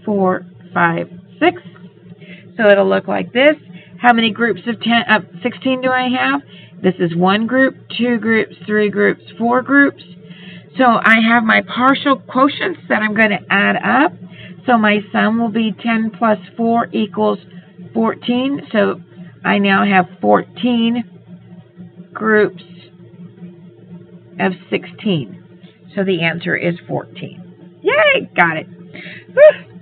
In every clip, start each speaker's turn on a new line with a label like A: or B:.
A: 4, 5, 6. So it'll look like this. How many groups of 16 do I have? This is 1 group, 2 groups, 3 groups, 4 groups. So I have my partial quotients that I'm going to add up. So my sum will be 10 plus 4 equals 14. So I now have 14 groups of 16. So the answer is 14. Yay! Got it. Whew.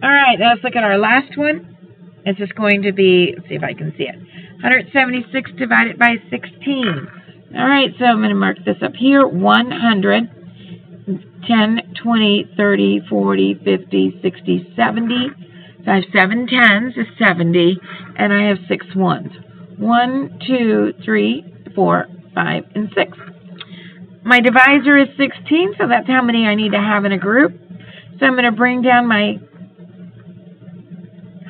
A: All right, now let's look at our last one. This is going to be, let's see if I can see it, 176 divided by 16. All right, so I'm going to mark this up here. 100, 10, 20, 30, 40, 50, 60, 70. So I have 7 tens is 70, and I have 6 ones. 1, 2, 3, 4, 5, and 6. My divisor is 16, so that's how many I need to have in a group. So I'm going to bring down my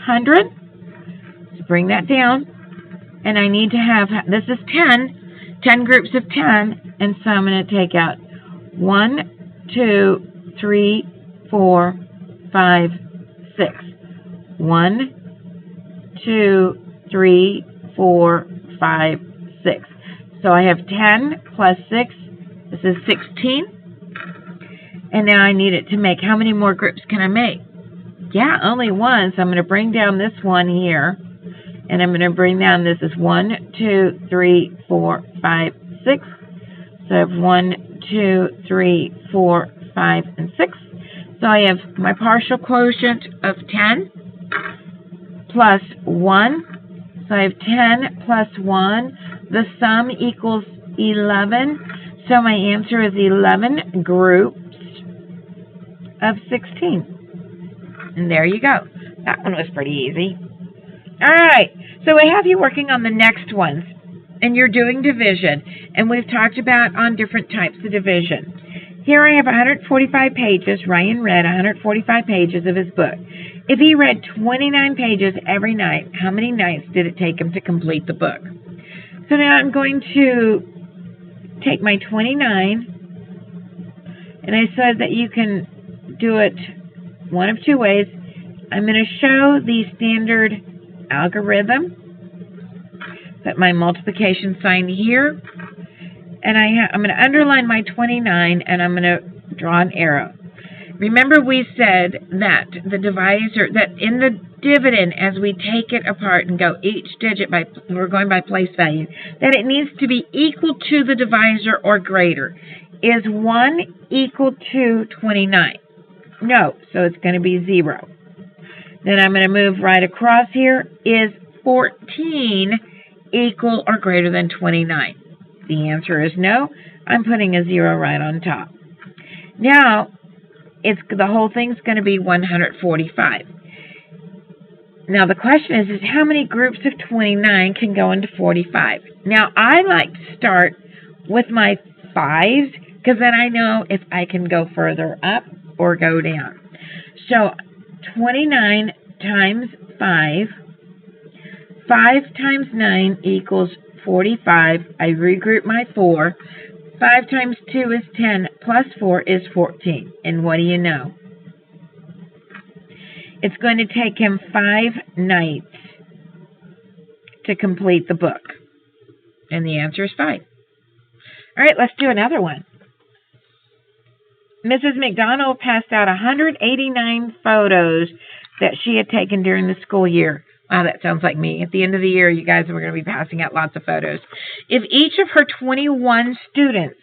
A: 100. So bring that down. And I need to have, this is 10 groups of 10. And so I'm going to take out 1, 2, 3, 4, 5, 6. 1, 2, 3, 4, 5, 6. So I have 10 plus 6. This is 16. And now I need it to make, how many more groups can I make? Yeah, only one. So I'm going to bring down this one here. And I'm going to bring down, this is 1, 2, 3, 4, 5, 6. So I have 1, 2, 3, 4, 5, and 6. So I have my partial quotient of 10 plus 1. So I have 10 plus 1. The sum equals 11. So my answer is 11 groups of 16. And there you go. That one was pretty easy. All right. So I have you working on the next ones. And you're doing division. And we've talked about on different types of division. Here I have 145 pages. Ryan read 145 pages of his book. If he read 29 pages every night, how many nights did it take him to complete the book? So now I'm going to take my 29, and I said that you can do it one of two ways. I'm going to show the standard algorithm, put my multiplication sign here, and I'm going to underline my 29, and I'm going to draw an arrow. Remember we said that the divisor, that in the dividend, as we take it apart and go each digit by, we're going by place value, that it needs to be equal to the divisor or greater. Is 1 equal to 29? No, so it's going to be 0. Then I'm going to move right across here. Is 14 equal or greater than 29? The answer is no. I'm putting a 0 right on top. Now, the whole thing's going to be 145. Now the question is how many groups of 29 can go into 45? Now I like to start with my 5s because then I know if I can go further up or go down. So 29 times 5. 5 times 9 equals 45. I regroup my 4. 5 times 2 is 10, plus 4 is 14. And what do you know? It's going to take him 5 nights to complete the book. And the answer is 5. All right, let's do another one. Mrs. McDonald passed out 189 photos that she had taken during the school year. Wow, that sounds like me. At the end of the year, you guys are going to be passing out lots of photos. If each of her 21 students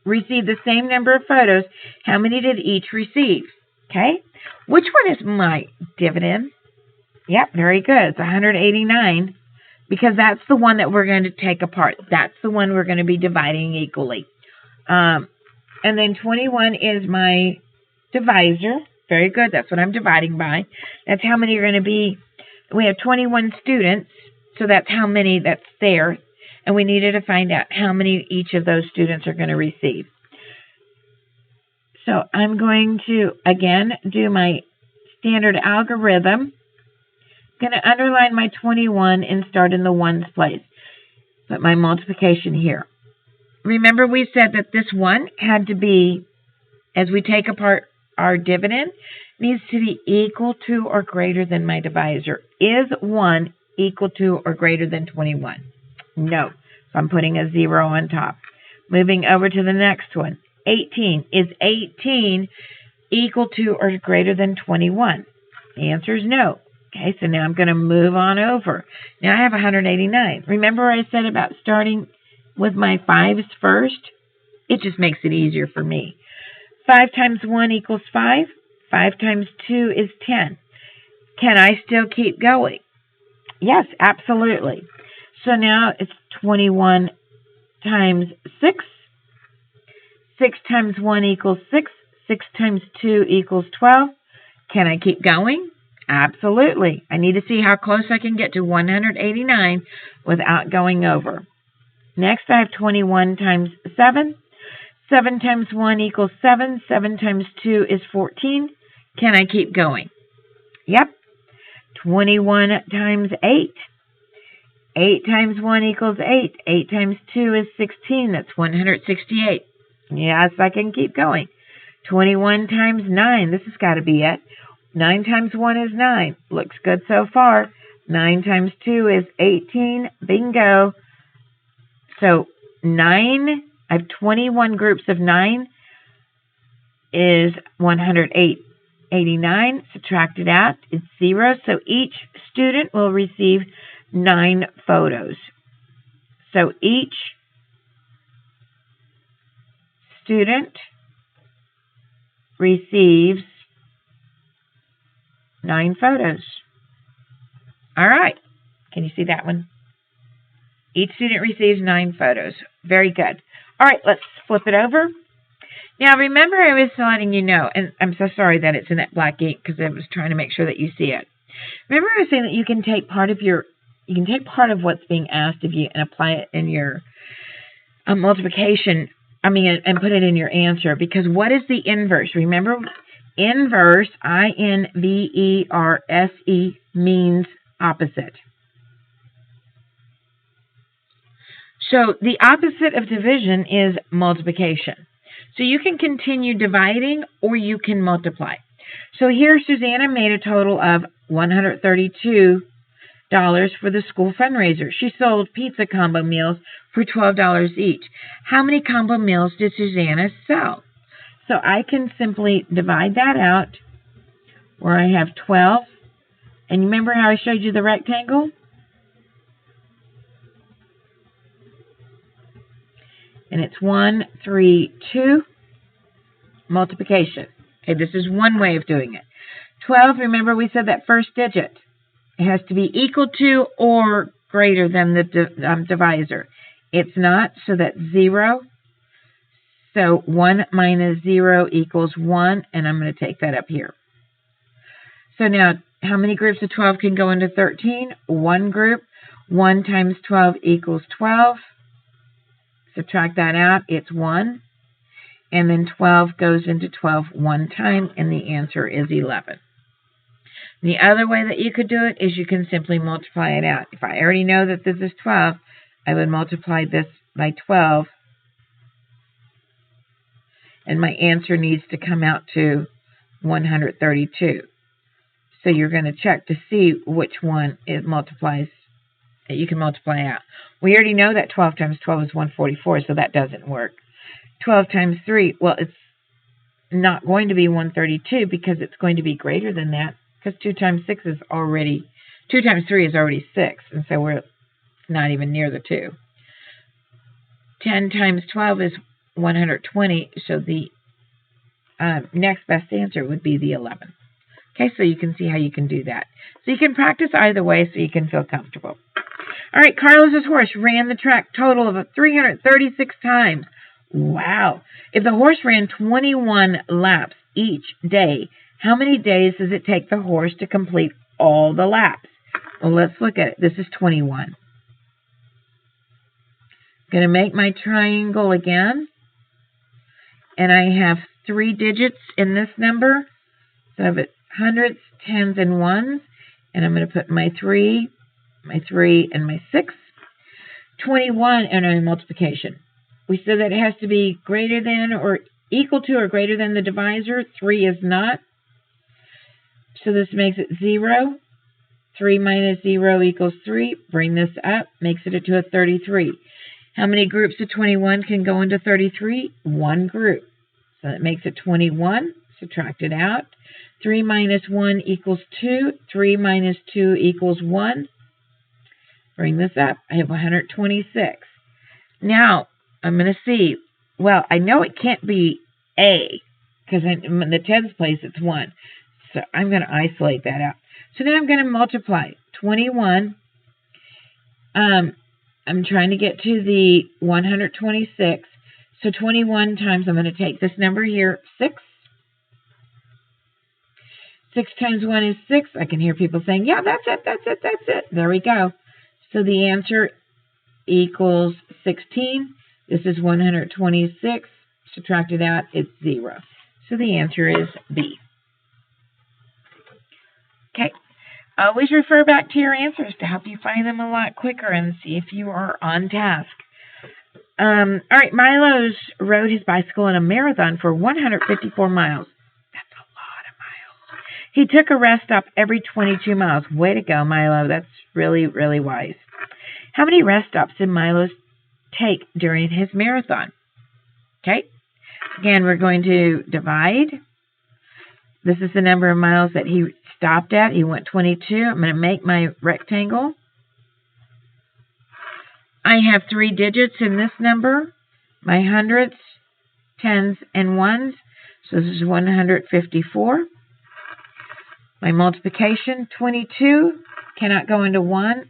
A: received the same number of photos, how many did each receive? Okay. Which one is my dividend? Yep, very good. It's 189 because that's the one that we're going to take apart. That's the one we're going to be dividing equally. And then 21 is my divisor. Very good. That's what I'm dividing by. That's how many are going to be. We have 21 students, so that's how many that's there. And we needed to find out how many each of those students are going to receive. So I'm going to, again, do my standard algorithm. I'm going to underline my 21 and start in the ones place. Put my multiplication here. Remember we said that this one had to be, as we take apart our dividend needs to be equal to or greater than my divisor. Is 1 equal to or greater than 21? No. So I'm putting a 0 on top. Moving over to the next one. 18. Is 18 equal to or greater than 21? The answer is no. Okay, so now I'm going to move on over. Now I have 189. Remember I said about starting with my 5s first? It just makes it easier for me. 5 times 1 equals 5. 5 times 2 is 10. Can I still keep going? Yes, absolutely. So now it's 21 times 6. 6 times 1 equals 6. 6 times 2 equals 12. Can I keep going? Absolutely. I need to see how close I can get to 189 without going over. Next, I have 21 times 7. 7 times 1 equals 7. 7 times 2 is 14. Can I keep going? Yep. 21 times 8. 8 times 1 equals 8. 8 times 2 is 16. That's 168. Yes, I can keep going. 21 times 9. This has got to be it. 9 times 1 is 9. Looks good so far. 9 times 2 is 18. Bingo. So 9, I have 21 groups of 9 is 189. Subtract it out. It's 0. So each student will receive 9 photos. So each student receives 9 photos. All right. Can you see that one? Each student receives 9 photos. Very good. All right, let's flip it over. Now, remember I was letting you know, and I'm so sorry that it's in that black ink because I was trying to make sure that you see it. Remember I was saying that you can take part of what's being asked of you and apply it in your multiplication, and put it in your answer, because what is the inverse? Remember, inverse, I-N-V-E-R-S-E, means opposite. So the opposite of division is multiplication. So you can continue dividing or you can multiply. So here Susanna made a total of $132 for the school fundraiser. She sold pizza combo meals for $12 each. How many combo meals did Susanna sell? So I can simply divide that out where I have 12. And remember how I showed you the rectangle? And it's 1, 3, 2, multiplication. Okay, this is one way of doing it. 12, remember we said that first digit. It has to be equal to or greater than the divisor. It's not, so that's 0. So 1 minus 0 equals 1, and I'm going to take that up here. So now, how many groups of 12 can go into 13? One group. 1 times 12 equals 12. Subtract that out, it's 1. And then 12 goes into 12 one time, and the answer is 11. The other way that you could do it is you can simply multiply it out. If I already know that this is 12, I would multiply this by 12. And my answer needs to come out to 132. So you're going to check to see which one it multiplies. You can multiply out. We already know that 12 times 12 is 144, so that doesn't work. 12 times 3, well, it's not going to be 132 because it's going to be greater than that, because 2 times 3 is already 6, and so we're not even near the 2. 10 times 12 is 120, so the next best answer would be the 11. Okay, so you can see how you can do that. So you can practice either way so you can feel comfortable. All right, Carlos's horse ran the track total of 336 times. Wow. If the horse ran 21 laps each day, how many days does it take the horse to complete all the laps? Well, let's look at it. This is 21. I'm going to make my triangle again. And I have 3 digits in this number. So I have hundreds, tens, and ones. And I'm going to put my 3, and my 6. 21 and a multiplication. We said that it has to be greater than or equal to or greater than the divisor. 3 is not. So this makes it 0. 3 minus 0 equals 3. Bring this up, makes it to a 33. How many groups of 21 can go into 33? One group. So that makes it 21. Subtract it out. 3 minus 1 equals 2. 3 minus 2 equals 1. Bring this up. I have 126. Now, I'm going to see. Well, I know it can't be A, because in the tens place it's 1. So I'm going to isolate that out. So then I'm going to multiply 21. I'm trying to get to the 126. So 21 times, I'm going to take this number here, 6. 6 times 1 is 6. I can hear people saying, yeah, that's it, that's it, that's it. There we go. So the answer equals 16. This is 126. Subtract it out, it's 0. So the answer is B. Okay. Always refer back to your answers to help you find them a lot quicker and see if you are on task. All right, Milo's rode his bicycle in a marathon for 154 miles. That's a lot of miles. He took a rest stop every 22 miles. Way to go, Milo. That's really, really wise. How many rest stops did Milo take during his marathon? Okay. Again, we're going to divide. This is the number of miles that he stopped at. He went 22. I'm going to make my rectangle. I have 3 digits in this number. My hundreds, tens, and ones. So this is 154. My multiplication, 22 cannot go into 1.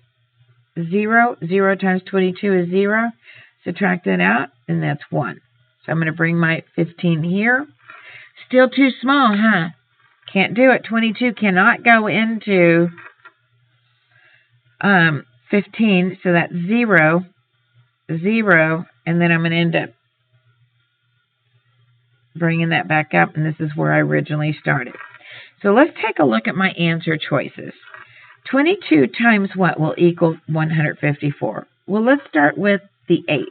A: 0. 0 times 22 is 0. Subtract that out, and that's 1. So I'm going to bring my 15 here. Still too small, huh? Can't do it. 22 cannot go into 15, so that's 0, 0, and then I'm going to end up bringing that back up, and this is where I originally started. So let's take a look at my answer choices. 22 times what will equal 154? Well, let's start with the 8.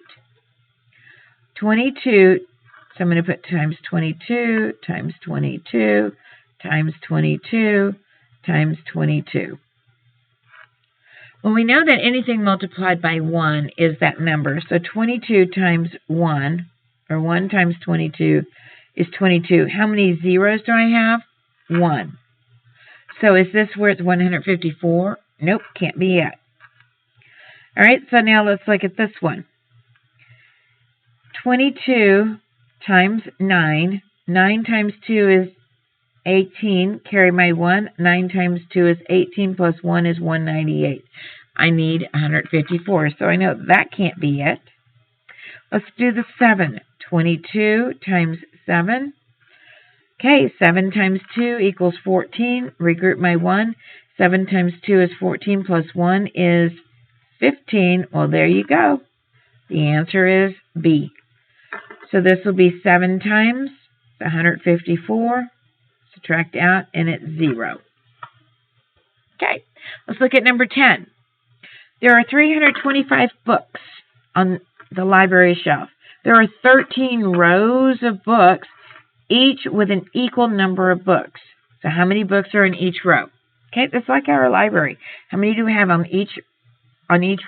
A: 22, so I'm going to put times 22, times 22, times 22, times 22. Well, we know that anything multiplied by 1 is that number. So 22 times 1, or 1 times 22, is 22. How many zeros do I have? 1. So is this where it's 154? Nope, can't be it. All right, so now let's look at this one. 22 times 9. 9 times 2 is 18. Carry my 1. 9 times 2 is 18 plus 1 is 198. I need 154, so I know that can't be it. Let's do the 7. 22 times 7. Okay, 7 times 2 equals 14. Regroup my 1. 7 times 2 is 14 plus 1 is 15. Well, there you go. The answer is B. So this will be 7 times 154. Subtract out, and it's 0. Okay, let's look at number 10. There are 325 books on the library shelf. There are 13 rows of books, each with an equal number of books. So how many books are in each row? Okay, that's like our library. How many do we have on each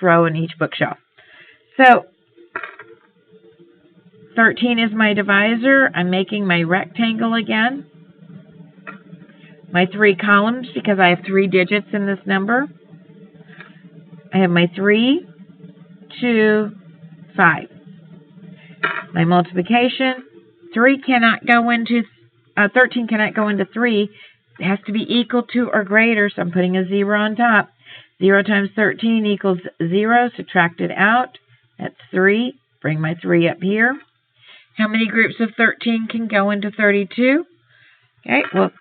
A: row in each bookshelf? So 13 is my divisor. I'm making my rectangle again. My 3 columns, because I have 3 digits in this number. I have my 3, 2, 5. My multiplication, 13 cannot go into 3. It has to be equal to or greater, so I'm putting a 0 on top. 0 times 13 equals 0. Subtract it out. That's 3. Bring my 3 up here. How many groups of 13 can go into 32? Okay, well,